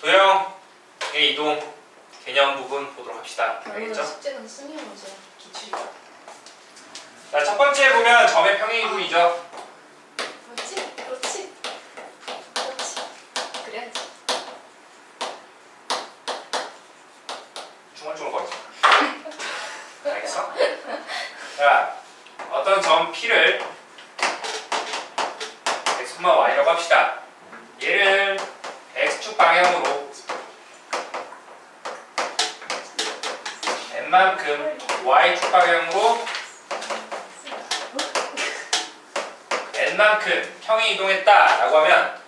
도형의 이동 개념 부분 보도록 합시다. 알겠죠? 숙제는 쓸모없어요. 기출이다. 자, 첫 번째 보면 점의 평행 이동이죠. 그렇지? 그렇지? 그렇지. 그래야지. 중얼중얼 거리지. 알겠어? 자, 어떤 점 P를 x, y라고 합시다. 얘를 x축 방향으로 n만큼 y축 방향으로 n만큼 평행 이동했다 라고 하면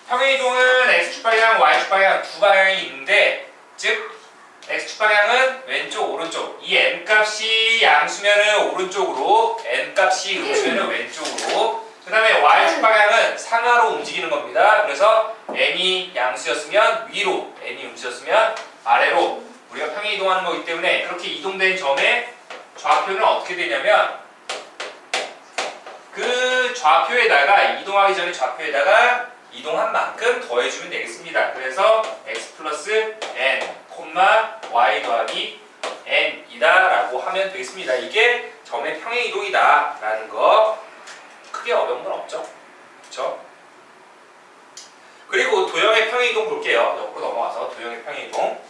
평행 이동은 x축 방향, y축 방향 두 방향이 있는데 즉 x축 방향은 왼쪽, 오른쪽 이 n값이 양수면은 오른쪽으로 n값이 음수면은 왼쪽으로 그 다음에 y축 방향은 상하로 움직이는 겁니다. 그래서 n이 양수였으면 위로, n이 음수였으면 아래로 우리가 평행 이동하는 거기 때문에 그렇게 이동된 점의 좌표는 어떻게 되냐면 그 좌표에다가 이동하기 전에 좌표에다가 이동한 만큼 더해주면 되겠습니다. 그래서 x 플러스 n, y 더하기 n이다 라고 하면 되겠습니다. 이게 점의 평행 이동이다 라는 거 크게 어려운 건 없죠. 그렇죠? 그리고 도형의 평행 이동 볼게요. 옆으로 넘어가서 도형의 평행 이동.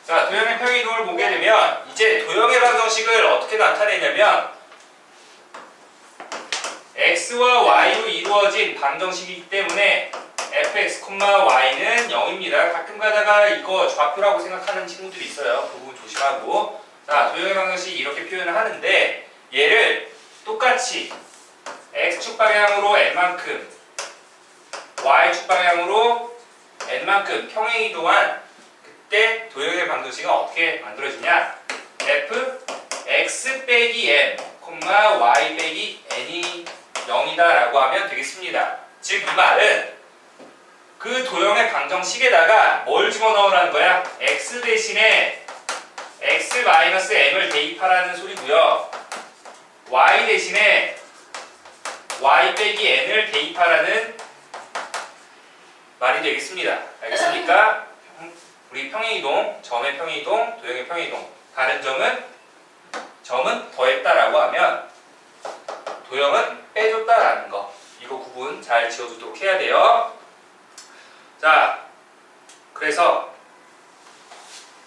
자, 도형의 평행 이동을 보게 되면 이제 도형의 방정식을 어떻게 나타내냐면 x와 y로 이루어진 방정식이기 때문에 fx, y는 0입니다. 가끔 가다가 이거 좌표라고 생각하는 친구들이 있어요. 그 부분 조심하고. 자, 도형의 방정식이 이렇게 표현을 하는데 얘를 똑같이 x축 방향으로 n만큼 y축 방향으로 n만큼 평행 이동한 그때 도형의 방정식은 어떻게 만들어지냐? f x 빼기 n, y 빼기 n이 0이다 라고 하면 되겠습니다. 즉 이 말은 그 도형의 방정식에다가 뭘 집어넣으라는 거야? x 대신에 x-m을 대입하라는 소리고요. y 대신에 y 빼기 n을 대입하라는 말이 되겠습니다. 알겠습니까? 우리 평행이동, 점의 평행이동, 도형의 평행이동 다른 점은 더했다라고 하면 도형은 빼줬다라는 거 이거 구분 잘 지어두도록 해야 돼요. 자, 그래서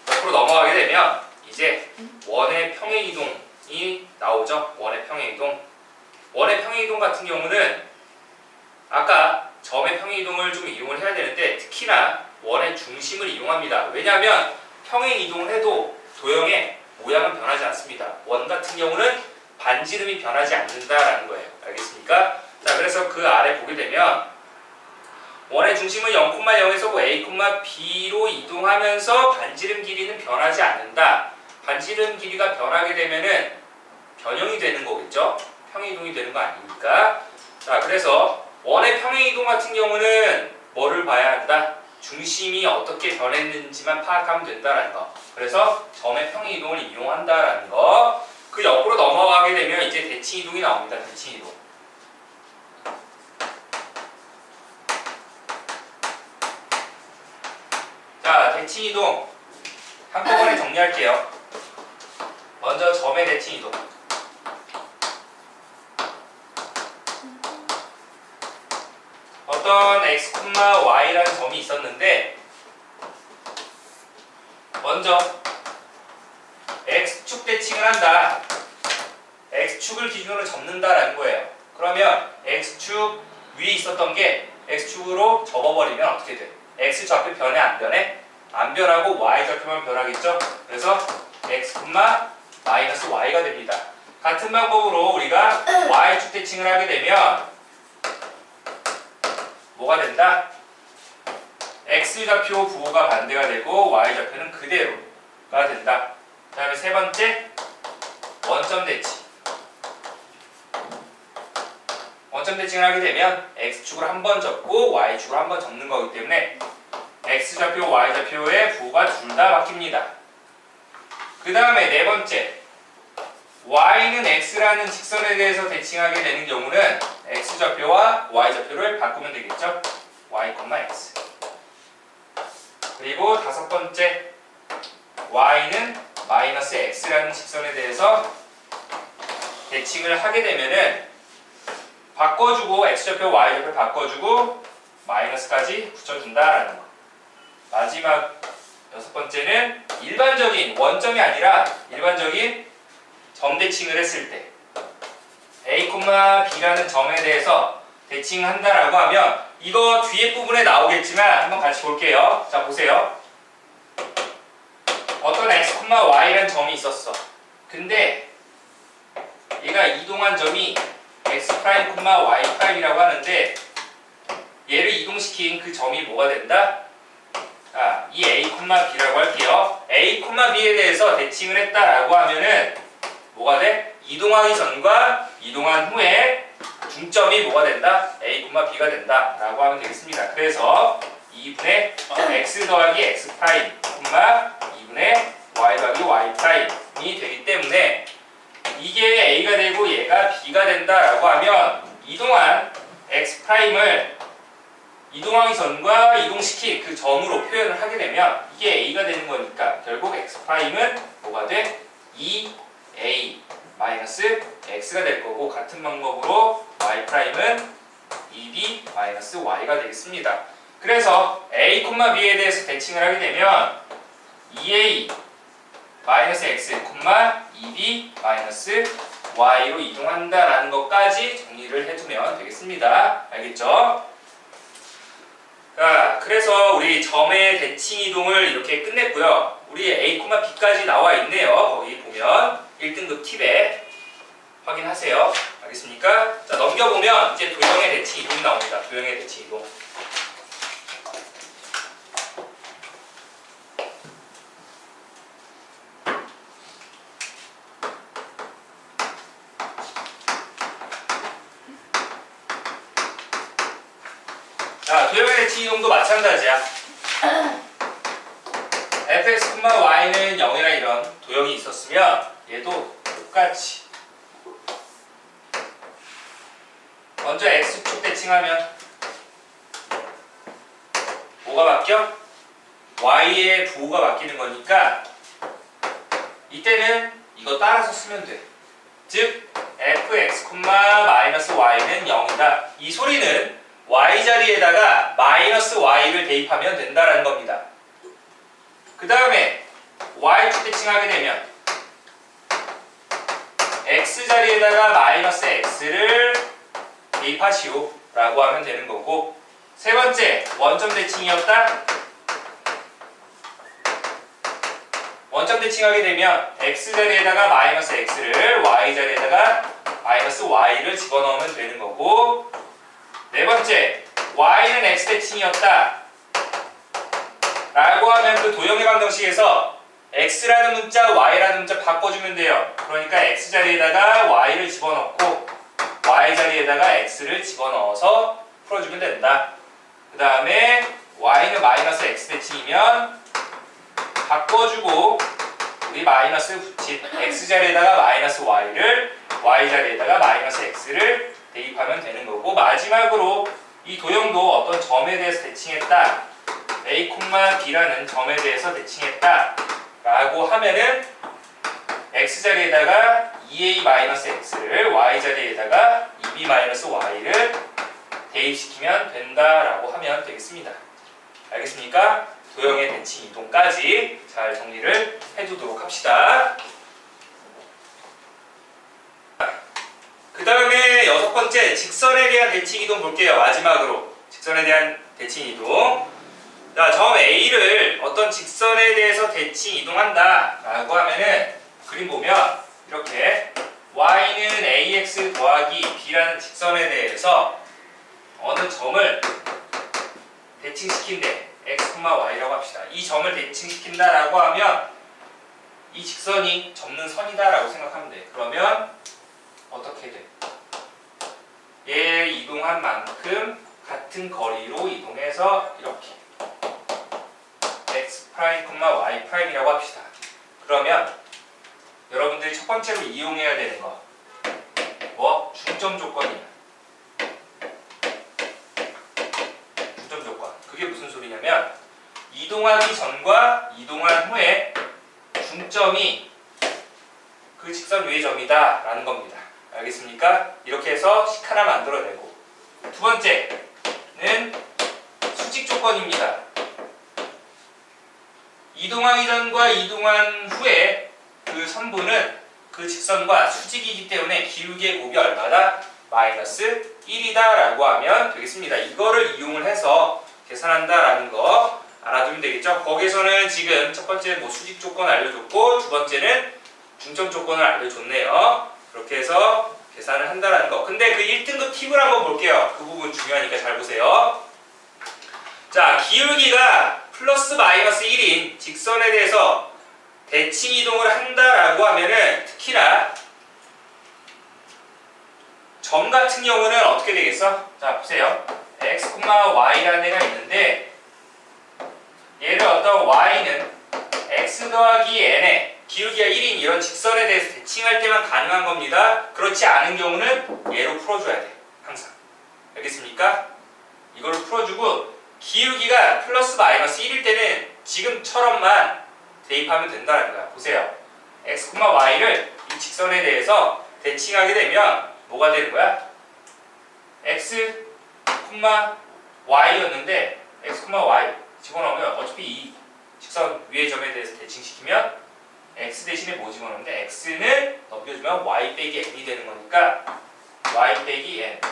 옆으로 넘어가게 되면 이제 원의 평행이동이 나오죠. 원의 평행이동. 원의 평행이동 같은 경우는 아까 점의 평행이동을 좀 이용을 해야 되는데 특히나 원의 중심을 이용합니다. 왜냐하면 평행이동을 해도 도형의 모양은 변하지 않습니다. 원 같은 경우는 반지름이 변하지 않는다라는 거예요. 알겠습니까? 자, 그래서 그 아래 보게 되면 원의 중심은 0,0에서 A, B로 이동하면서 반지름 길이는 변하지 않는다. 반지름 길이가 변하게 되면은 변형이 되는 거겠죠? 평행이동이 되는 거 아닙니까? 자, 그래서 원의 평행이동 같은 경우는 뭐를 봐야 한다? 중심이 어떻게 변했는지만 파악하면 된다라는 거. 그래서 점의 평행이동을 이용한다라는 거. 그 옆으로 넘어가게 되면 이제 대칭이동이 나옵니다. 대칭이동. 자, 대칭이동 한꺼번에 정리할게요. 먼저 점의 대칭이동. 어떤 x, y라는 점이 있었는데 먼저 x축 대칭을 한다. x축을 기준으로 접는다라는 거예요. 그러면 x축 위에 있었던 게 x축으로 접어버리면 어떻게 돼? x좌표 변해 안 변해? 안 변하고 y좌표만 변하겠죠? 그래서 x, y가 됩니다. 같은 방법으로 우리가 y축 대칭을 하게 되면 뭐가 된다? x좌표 부호가 반대가 되고 y좌표는 그대로가 된다. 그 다음에 세 번째 원점 대칭. 원점 대칭을 하게 되면 x축으로 한 번 접고 y축으로 한 번 접는 거기 때문에 x좌표, y좌표의 부호가 둘 다 바뀝니다. 그 다음에 네 번째 y는 x라는 직선에 대해서 대칭하게 되는 경우는 x좌표와 y좌표를 바꾸면 되겠죠? y, x. 그리고 다섯 번째, y는 마이너스 x라는 직선에 대해서 대칭을 하게 되면은 바꿔주고 x좌표, y좌표 바꿔주고 마이너스까지 붙여준다라는 거. 마지막 여섯 번째는 일반적인 원점이 아니라 일반적인 점 대칭을 했을 때 a, b라는 점에 대해서 대칭한다라고 하면 이거 뒤에 부분에 나오겠지만 한번 같이 볼게요. 자, 보세요. 어떤 x, y라는 점이 있었어. 근데 얘가 이동한 점이 x', y'이라고 하는데 얘를 이동시킨 그 점이 뭐가 된다? 자, 이 a, b라고 할게요. a, b에 대해서 대칭을 했다라고 하면은 뭐가 돼? 이동하기 전과 이동한 후에 중점이 뭐가 된다? a, b가 된다 라고 하면 되겠습니다. 그래서 2분의 x 더하기 x 프라임, 2분의 y 더하기 y 프라임이 되기 때문에 이게 a가 되고 얘가 b가 된다라고 하면 이동한 x 프라임을 이동하기 전과 이동시킨 그 점으로 표현을 하게 되면 이게 a가 되는 거니까 결국 x 프라임은 뭐가 돼? 2a 마이너스 x가 될 거고, 같은 방법으로 y 프라임은 2b 마이너스 y가 되겠습니다. 그래서 a, b에 대해서 대칭을 하게 되면 2a 마이너스 x, 2b 마이너스 y로 이동한다라는 것까지 정리를 해두면 되겠습니다. 알겠죠? 자, 그래서 우리 점의 대칭 이동을 이렇게 끝냈고요. 우리 a, b까지 나와 있네요. 거기 보면 1등급 팁에 확인하세요. 알겠습니까? 자, 넘겨보면 이제 도형의 대칭 이동이 나옵니다. 도형의 대칭 이동. 자, 도형의 대칭 이동도 마찬가지야. fx, y는 0이나 이런 도형이 있었으면 얘도 똑같이 먼저 x축 대칭하면 뭐가 바뀌어? y의 부호가 바뀌는 거니까 이때는 이거 따라서 쓰면 돼. 즉 fx, y는 0이다. 이 소리는 y 자리에다가 마이너스 y를 대입하면 된다라는 겁니다. 그 다음에 y축 대칭하게 되면 x 자리에다가 마이너스 x를 대입하시오 라고 하면 되는 거고, 세 번째 원점 대칭이었다. 원점 대칭하게 되면 x 자리에다가 마이너스 x를 y 자리에다가 마이너스 y를 집어넣으면 되는 거고, 네 번째 y는 x 대칭이었다 라고 하면 그 도형의 방정식에서 x라는 문자, y라는 문자 바꿔주면 돼요. 그러니까 x 자리에다가 y를 집어넣고 y 자리에다가 x를 집어넣어서 풀어주면 된다. 그 다음에 y는 마이너스 x 대칭이면 바꿔주고 우리 마이너스 붙인 x 자리에다가 마이너스 y를 y 자리에다가 마이너스 x를 대입하면 되는 거고, 마지막으로 이 도형도 어떤 점에 대해서 대칭했다. a, b라는 점에 대해서 대칭했다 라고 하면은 x 자리에다가 2a-x를 y 자리에다가 2b-y를 대입시키면 된다라고 하면 되겠습니다. 알겠습니까? 도형의 대칭 이동까지 잘 정리를 해두도록 합시다. 그 다음에 여섯 번째, 직선에 대한 대칭 이동 볼게요. 마지막으로 직선에 대한 대칭 이동. 자, 점 A를 어떤 직선에 대해서 대칭 이동한다 라고 하면은 그림 보면 이렇게 y는 ax 더하기 b라는 직선에 대해서 어느 점을 대칭시킨대. x, y라고 합시다. 이 점을 대칭시킨다 라고 하면 이 직선이 접는 선이다 라고 생각하면 돼. 그러면 어떻게 돼? 얘 이동한 만큼 같은 거리로 이동해서 이렇게 x', y'이라고 합시다. 그러면 여러분들이 첫 번째로 이용해야 되는 거. 뭐? 중점 조건이야. 중점 조건. 그게 무슨 소리냐면 이동하기 전과 이동한 후에 중점이 그 직선 위의 점이다 라는 겁니다. 알겠습니까? 이렇게 해서 식 하나 만들어내고, 두 번째는 수직 조건입니다. 이동하기 전과 이동한 후에 그 선분은 그 직선과 수직이기 때문에 기울기의 곱이 얼마다? 마이너스 1이다 라고 하면 되겠습니다. 이거를 이용을 해서 계산한다 라는 거 알아두면 되겠죠? 거기에서는 지금 첫 번째 뭐 수직 조건 알려줬고, 두 번째는 중점 조건을 알려줬네요. 그렇게 해서 계산을 한다라는 거. 근데 그 1등급 팁을 한번 볼게요. 그 부분 중요하니까 잘 보세요. 자, 기울기가 플러스 마이너스 1인 직선에 대해서 대칭 이동을 한다라고 하면은 특히나 점 같은 경우는 어떻게 되겠어? 자, 보세요. x, y라는 애가 있는데 얘를 어떤 y는 x 더하기 n에 기울기가 1인 이런 직선에 대해서 대칭할 때만 가능한 겁니다. 그렇지 않은 경우는 얘로 풀어줘야 돼. 항상. 알겠습니까? 이걸로 풀어주고 기울기가 플러스 마이너스 1일 때는 지금처럼만 대입하면 된다는 거야. 보세요. x, y를 이 직선에 대해서 대칭하게 되면 뭐가 되는 거야? x, y였는데 x, y 집어넣으면 어차피 이 직선 위의 점에 대해서 대칭시키면 x 대신에 뭐 집어넣는데 x는 넘겨주면 y 빼기 n이 되는 거니까 y 빼기 n, 그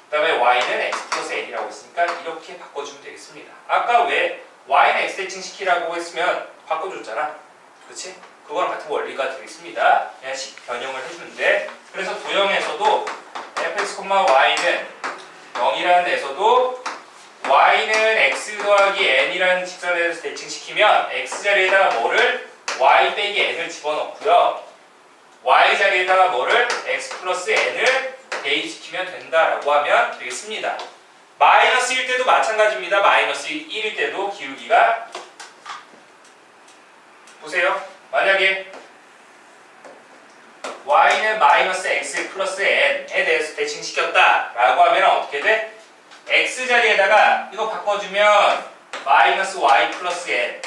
다음에 y는 x 플러스 n이라고 했으니까 이렇게 바꿔주면 되겠습니다. 아까 왜 y는 x 대칭시키라고 했으면 바꿔줬잖아. 그렇지? 그거랑 같은 원리가 되겠습니다. 그냥 식 변형을 해주면 돼. 그래서 도형에서도 fx, y는 0이라는 데서도 y는 x 더하기 n이라는 직선에 대해서 대칭시키면 x 자리에다가 뭐를 y 빼기 n을 집어넣고요. y 자리에다가 뭐를 x 플러스 n을 대입시키면 된다라고 하면 되겠습니다. 마이너스 1일 때도 마찬가지입니다. 마이너스 1일 때도 기울기가 보세요. 만약에 y는 마이너스 x 플러스 n에 대해서 대칭시켰다라고 하면 어떻게 돼? x 자리에다가 이거 바꿔주면 마이너스 y 플러스 n,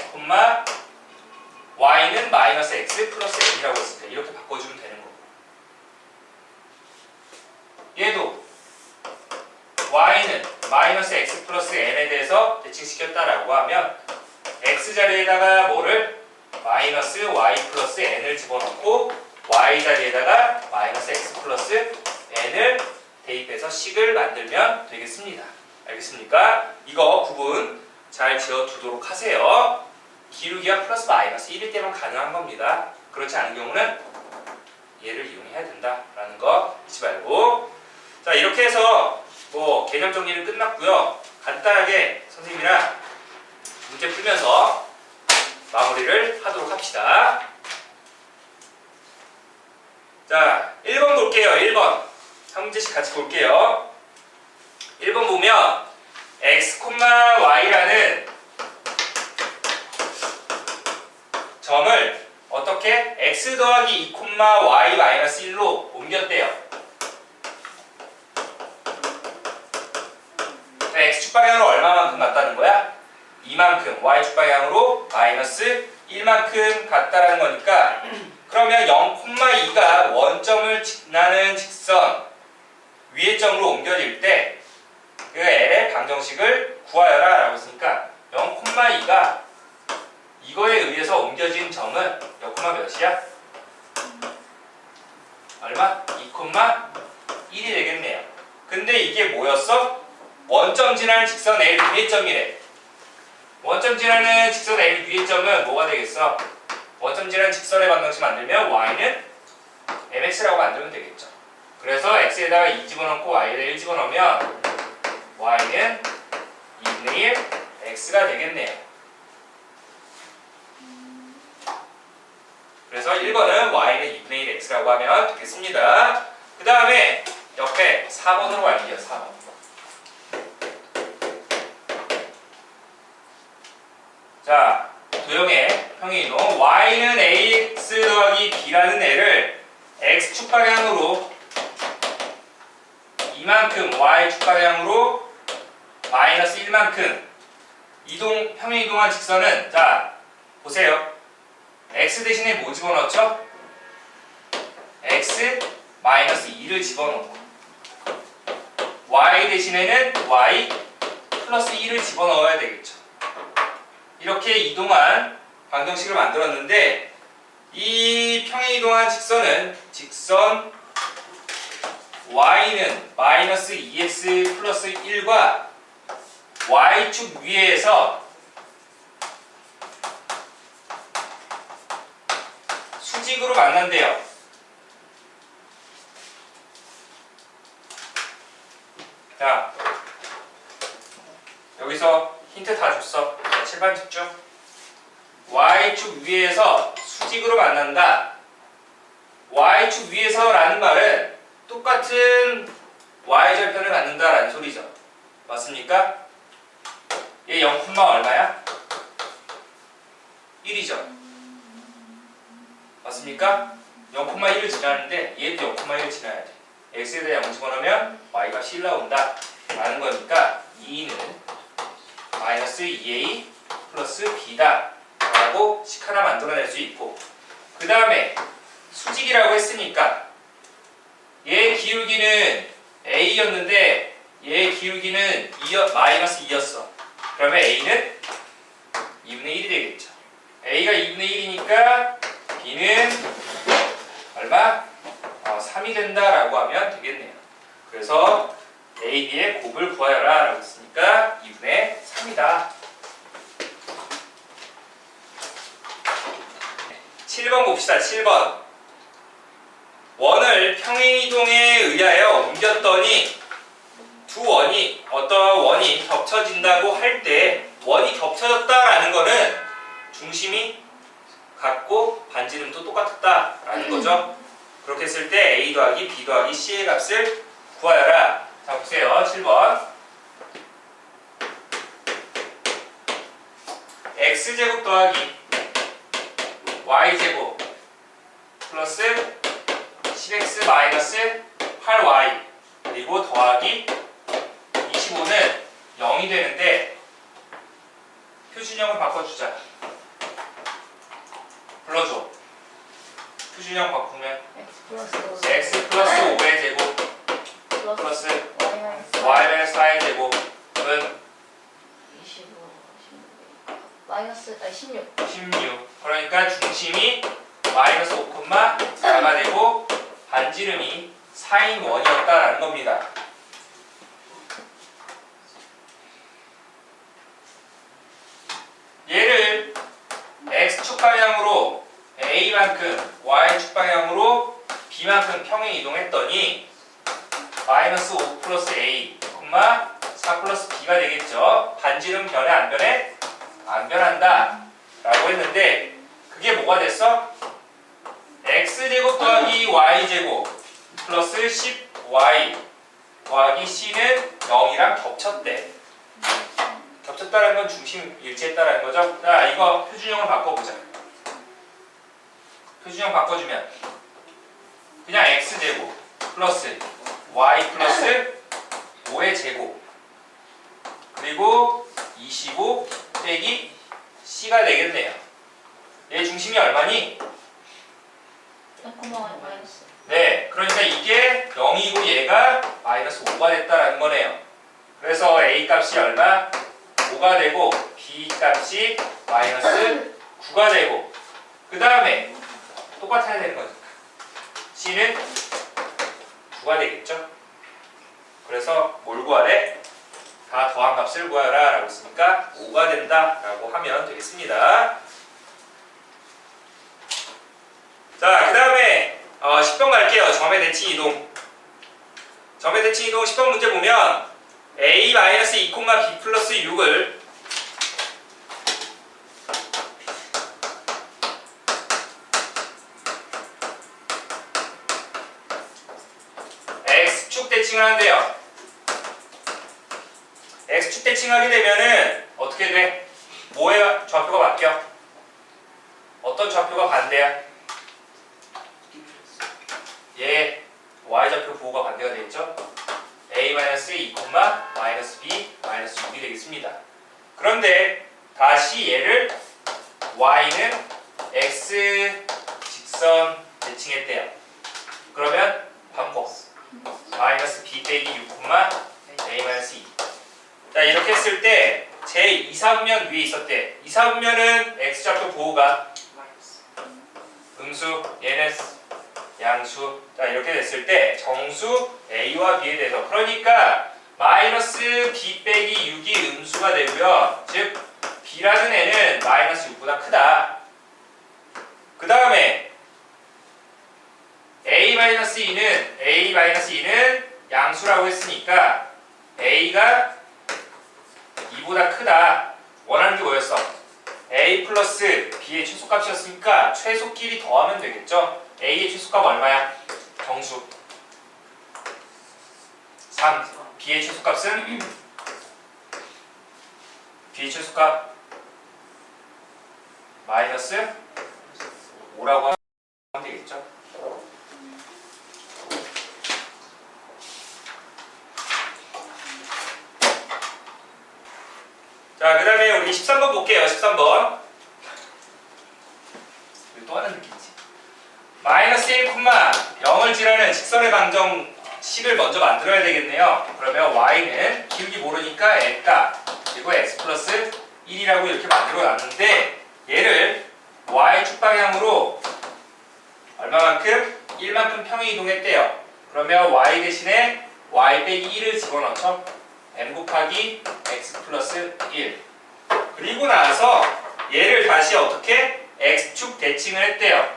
y는 마이너스 x 플러스 n이라고 했을 때 이렇게 바꿔주면 되는 거고, 얘도 y는 마이너스 x 플러스 n에 대해서 대칭시켰다라고 하면 x 자리에다가 뭐를 마이너스 y 플러스 n을 집어넣고 y 자리에다가 마이너스 x 플러스 n을 대입해서 식을 만들면 되겠습니다. 알겠습니까? 이거 구분 잘 지어두도록 하세요. 기울기가 플러스 마이너스 1일 때만 가능한 겁니다. 그렇지 않은 경우는 얘를 이용해야 된다라는 거 잊지 말고. 자, 이렇게 해서 뭐 개념 정리는 끝났고요. 간단하게 선생님이랑 문제 풀면서 마무리를 하도록 합시다. 자, 1번 볼게요. 1번 한 문제씩 같이 볼게요. 1번 보면 x, y라는 점을 어떻게 x 더하기 2, y 마이너스 1로 옮겼대요. x축 방향으로 얼마만큼 갔다는 거야? 2만큼, y축 방향으로 마이너스 1만큼 갔다라는 거니까, 그러면 0,2가 원점을 지나는 직선 위의 점으로 옮겨질 때 그 L의 방정식을 구하여라 라고 했으니까 0,2가 이거에 의해서 옮겨진 점은 몇 콤마 몇이야? 얼마? 2,1이 되겠네요. 근데 이게 뭐였어? 원점 지나는 직선 L 위의 점이래. 원점 지나는 직선 L 위의 점은 뭐가 되겠어? 원점 지나는 직선의 방정식 만들면 y는 mx라고 만들면 되겠죠. 그래서 x에다가 2 집어넣고 y에다 1 집어넣으면 y는 2분의 1 x가 되겠네요. 그래서 1번은 y는 2분의 1 x라고 하면 되겠습니다. 그 다음에 옆에 4번으로 갈게요. 4번. 자, 도형의 평행이동 y는 ax 더하기 b라는 애를 x축 방향으로 이만큼 y축 방향으로 마이너스 1만큼 평행이동한 직선은 자 보세요. x 대신에 뭐 집어넣었죠? x 마이너스 2를 집어넣고 y 대신에는 y 플러스 2를 집어넣어야 되겠죠. 이렇게 이동한 방정식을 만들었는데 이 평행이동한 직선은 직선 y는 마이너스 2x 플러스 1과 y축 위에서 수직으로 만난대요. 자, 여기서 힌트 다 줬어. 자, 7번 집중. y축 위에서 수직으로 만난다. y축 위에서라는 말은 똑같은 y절편을 갖는다라는 소리죠. 맞습니까? 얘 0, 얼마야? 1이죠. 맞습니까? 0,1을 지나는데 얘도 0,1을 지나야 돼. x에 대해 0 집어넣으면 y 값이 1 나온다 라는 거니까 2는 마이너스 2a 플러스 b다 라고 식 하나 만들어낼 수 있고, 그 다음에 수직이라고 했으니까 얘 기울기는 a였는데 얘 기울기는 마이너스 2였어. 그러면 a는 2분의 1이 되겠죠. a가 2분의 1이니까 b는 얼마? 3이 된다라고 하면 되겠네요. 그래서 a, b의 곱을 구하여라 라고 했으니까 2분의 3이다. 7번 봅시다. 7번. 원을 평행이동에 의하여 옮겼더니 두 원이 어떤 원이 겹쳐진다고 할 때 원이 겹쳐졌다라는 거는 중심이 같고 반지름도 똑같았다라는 거죠. 그렇게 했을 때 a 더하기 b 더하기 c의 값을 구하여라. 자 보세요. 7번. x제곱 더하기 y제곱 플러스 10x 마이너스 8y 그리고 더하기 25는 0이 되는데 표준형을 바꿔주자. 불러줘. 표준형 바꾸면 x 플러스 5의 제곱 플러스 y 마이너스 4의 제곱은 16. 그러니까 중심이 마이너스 5,4가 되고 반지름이 4인 원이었다라는 겁니다. 얘를 x축 방향으로 a만큼 y축 방향으로 b만큼 평행 이동했더니 마이너스 5 플러스 a, 4 플러스 b가 되겠죠. 반지름 변해 안 변해? 안 변한다 라고 했는데 그게 뭐가 됐어? x제곱 더하기 y제곱 플러스 10y 더하기 c는 0이랑 겹쳤대. 겹쳤다는 건 중심 일치했다는 거죠. 자, 이거 표준형을 바꿔보자. 표준형 바꿔주면 그냥 x제곱 플러스 y 플러스 5의 제곱 그리고 25 빼기 c가 되겠네요. 얘 중심이 얼마니? 네, 그러니까 이게 0이고 얘가 마이너스 5가 됐다라는 거네요. 그래서 a 값이 얼마? 5가 되고 b 값이 마이너스 9가 되고 그 다음에 똑같아야 되는 거니까 c는 9가 되겠죠. 그래서 뭘 구하래? 다 더한 값을 구하라 라고 했으니까 5가 된다 라고 하면 되겠습니다. 자, 그 다음에 10번 갈게요. 점의 대칭 이동. 점의 대칭 이동 10번 문제 보면 a-2, b 플러스 6을 x축 대칭을 한대요. x축 대칭하게 되면은 어떻게 돼? 뭐의 좌표가 바뀌어? 어떤 좌표가 반대야? 얘 y좌표 부호가 반대가 되겠죠? a-2, -b, -6이 되겠습니다. 그런데 다시 얘를 y는 x 직선 대칭했대요. 그러면 바꿔 -b 빼기 6, a-2. 자, 이렇게 했을 때 제 2사분면 위에 있었대. 2사분면은 x좌표 부호가 음수, 얘는 양수. 자, 이렇게 됐을 때 정수 a와 b에 대해서, 그러니까 -b 빼기 6이 음수가 되고요. 즉 b라는 애는 -6보다 크다. 그 다음에 a-2는 양수라고 했으니까 a가 2보다 크다. 원하는 게 뭐였어? a 플러스 b의 최소값이었으니까 최소끼리 더하면 되겠죠? a의 최소값 얼마야? 정수 3. b의 최소값은? b의 최소값 마이너스 5라고 하면 되겠죠? 자, 그 다음에 우리 13번 볼게요. 13번. 또 하는 느낌이지. -1, 0을 직선의 방정식을 먼저 만들어야 되겠네요. 그러면 y는 기울기 모르니까 n값 그리고 x 플러스 1이라고 이렇게 만들어 놨는데, 얘를 y축 방향으로 얼마만큼? 1만큼 평행 이동했대요. 그러면 y 대신에 y 빼기 1을 집어넣죠. m 곱하기 x 플러스 1. 그리고 나서 얘를 다시 어떻게? x축 대칭을 했대요.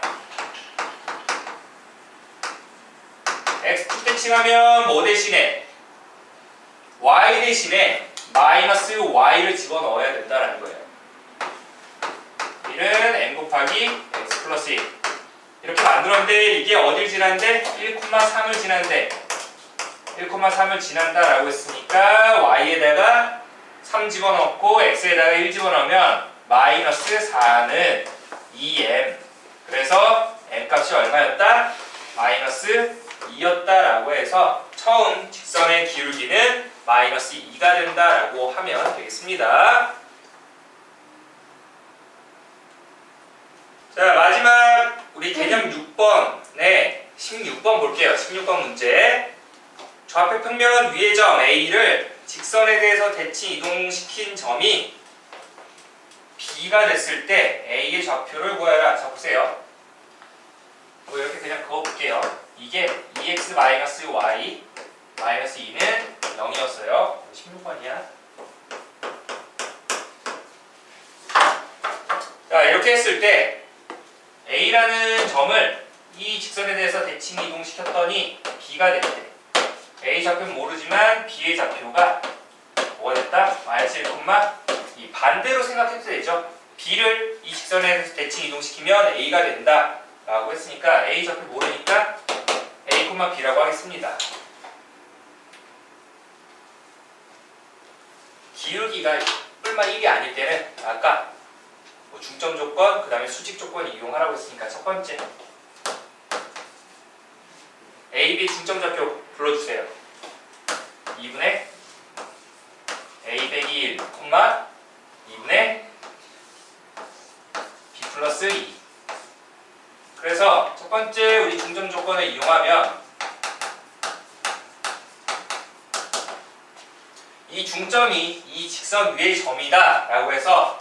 x축 대칭하면 뭐 대신에? y 대신에 마이너스 y를 집어넣어야 된다는 거예요. 얘는 m 곱하기 x 플러스 1. 이렇게 만들었는데 이게 어딜 지난데? 1,3을 지난데 1,3을 지난다라고 했으니까 y에다가 3 집어넣고 x에다가 1 집어넣으면 마이너스 4는 2m. 그래서 m 값이 얼마였다? 마이너스 2였다라고 해서 처음 직선의 기울기는 마이너스 2가 된다라고 하면 되겠습니다. 자, 마지막 우리 개념 6번에 16번 볼게요. 16번 문제. 좌표 평면 위의 점 A를 직선에 대해서 대칭 이동시킨 점이 B가 됐을 때 A의 좌표를 구하라. 자, 보세요. 뭐 이렇게 그냥 그어볼게요. 이게 2x-y 마이너스 2는 0이었어요. 16번이야. 자, 이렇게 했을 때 A라는 점을 이 직선에 대해서 대칭 이동시켰더니 B가 됐대. A 좌표는 모르지만 B의 좌표가 뭐가 됐다? 마이너스 1,2. 반대로 생각해도 되죠. B를 이 직선에 대해서 대칭 이동시키면 A가 된다 라고 했으니까 A 좌표 모르니까 A, B라고 하겠습니다. 기울기가 뿔마 1이 아닐 때는 아까 뭐 중점 조건, 그 다음에 수직 조건 이용하라고 했으니까 첫 번째 A, B 중점 좌표 불러주세요. 2분의 A 빼기 1, 2분의 B 플러스 2. 그래서 첫 번째 우리 중점 조건을 이용하면 이 중점이 이 직선 위의 점이다 라고 해서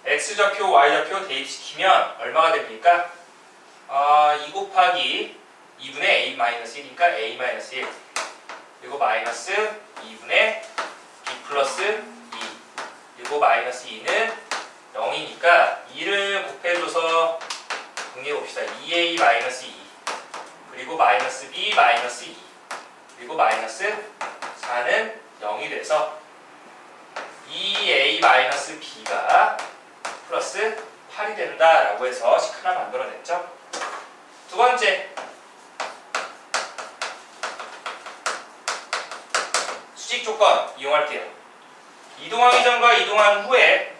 x좌표, y좌표 대입시키면 얼마가 됩니까? 2 곱하기 2분의 a-1이니까 a-1 그리고 마이너스 2분의 b 플러스 2 그리고 마이너스 2는 0이니까 2를 곱해줘서 정리해봅시다. 2a-2 그리고 마이너스 b 마이너스 2 그리고 마이너스 4는 0이 돼서 2a-b가 플러스 8이 된다라고 해서 식 하나 만들어냈죠. 두 번째 수직 조건 이용할게요. 이동하기 전과 이동한 후에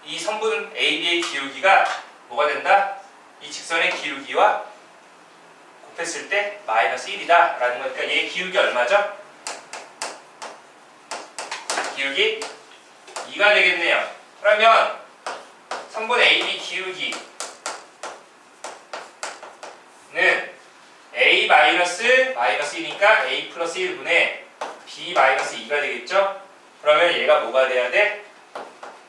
이 선분 AB의 기울기가 뭐가 된다? 이 직선의 기울기와 곱했을 때 마이너스 1이다 라는 거니까 얘 기울기 얼마죠? 기울기 2가 되겠네요. 그러면 3분 AB 기울기는 A 마이너스 1이니까 A 플러스 1분의 B 마이너스 2가 되겠죠? 그러면 얘가 뭐가 돼야 돼?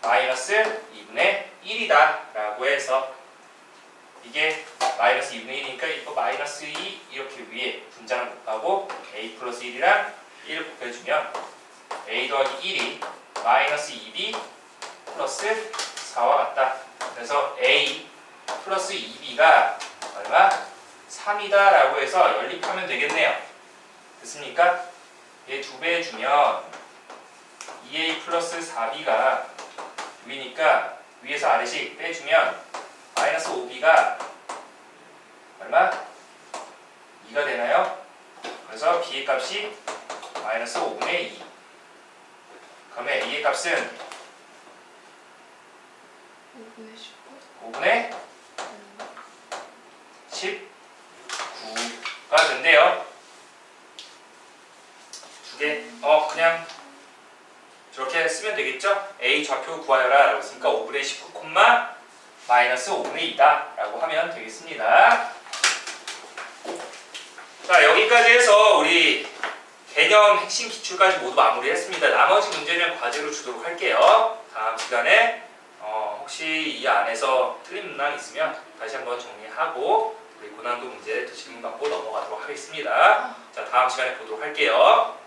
마이너스 2분의 1이다 라고 해서 이게 마이너스 2분의 1이니까 이거 마이너스 2 이렇게 위에 분자는 곱하고 A 플러스 1이랑 1 곱해주면 A 더하기 1이 마이너스 2B 플러스 4와 같다. 그래서 A 플러스 2B가 얼마? 3이다 라고 해서 연립하면 되겠네요. 됐습니까? 얘 2배 해주면 2A 플러스 4B가 위니까 위에서 아래씩 빼주면 마이너스 5B가 얼마? 2가 되나요? 그래서 B의 값이 마이너스 5분의 2. 그러면 A의 값은 5분의 19. 5분의 19가 된대요. 두 개, 그냥 저렇게 쓰면 되겠죠? A 좌표 구하여라 라고 했으니까 5분의 19, 마이너스 5분의 2다 라고 하면 되겠습니다. 자, 여기까지 해서 우리 개념 핵심 기출까지 모두 마무리했습니다. 나머지 문제는 과제로 주도록 할게요. 다음 시간에 혹시 이 안에서 틀린 문항 있으면 다시 한번 정리하고 우리 고난도 문제 더 질문받고 넘어가도록 하겠습니다. 자, 다음 시간에 보도록 할게요.